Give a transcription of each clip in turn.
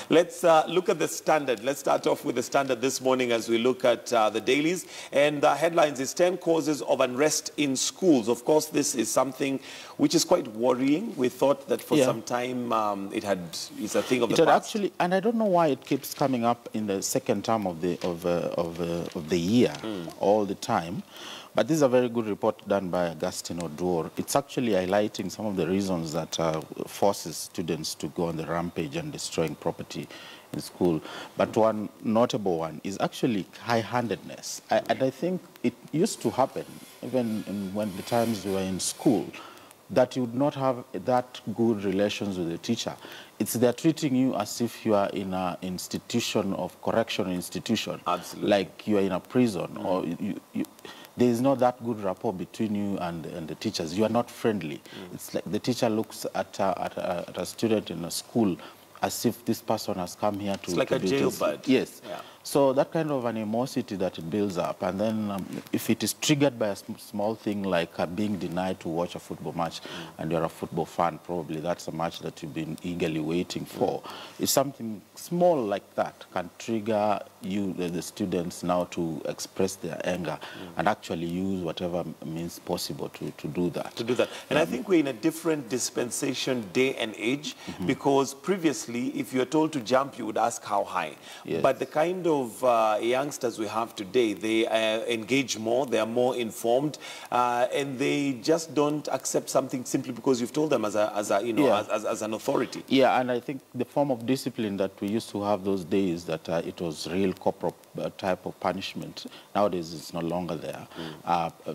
Let's look at the Standard. Let's start off with the Standard this morning as we look at the dailies. And the headlines is 10 causes of unrest in schools. Of course, this is something which is quite worrying. We thought that for some time it's a thing of the past. Actually, and I don't know why it keeps coming up in the second term of the year all the time. But this is a very good report done by Augustine Oduor. It's actually highlighting some of the reasons that forces students to go on the rampage and destroying property in school. But one notable one is actually high-handedness. And I think it used to happen, even when the times we were in school, that you would not have that good relations with the teacher. It's they're treating you as if you are in an institution of correctional institution. Absolutely. Like you are in a prison, or there is not that good rapport between you and the teachers. You are not friendly. It's like the teacher looks at a student in a school as if this person has come here to... It's like a jailbird. Yes. Yeah. So that kind of animosity that it builds up, and then if it is triggered by a small thing like being denied to watch a football match, and you're a football fan, probably that's a match that you've been eagerly waiting for. If something small like that can trigger you, the students, now to express their anger and actually use whatever means possible to do that. And I think we're in a different dispensation day and age, because previously, if you're told to jump, you would ask how high. Yes. But the kind of youngsters we have today, they engage more, they are more informed, and they just don't accept something simply because you've told them as an authority. Yeah, and I think the form of discipline that we used to have those days, that it was real corporal type of punishment, nowadays it's no longer there.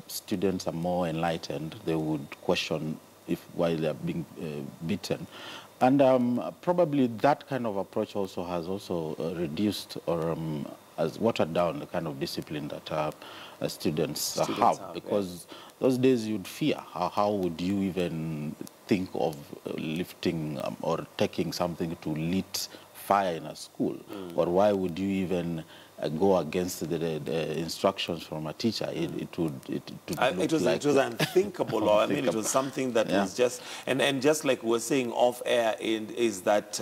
Students are more enlightened. They would question why they're being beaten. And probably that kind of approach also has reduced or has watered down the kind of discipline that students have. Because those days you'd fear. How would you even think of lifting or taking something to lit fire in a school? Or why would you even go against the instructions from a teacher? It was unthinkable. Or I mean, it was something that was just, and just like we were saying off air, is that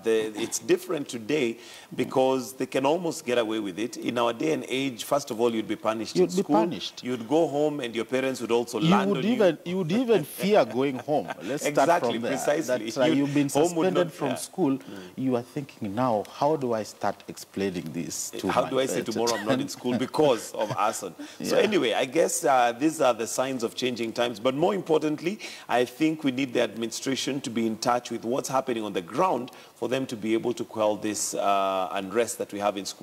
it's different today because they can almost get away with it. In our day and age, first of all, you'd be punished in school. Punished. You'd go home and your parents would also land on you. You would even fear going home. Let's start from there. Precisely. That, you've been suspended from school. You are thinking now, how do I start explaining this to How do I say tomorrow I'm not in school because of arson? So anyway, I guess these are the signs of changing times. But more importantly, I think we need the administration to be in touch with what's happening on the ground for them to be able to quell this unrest that we have in school.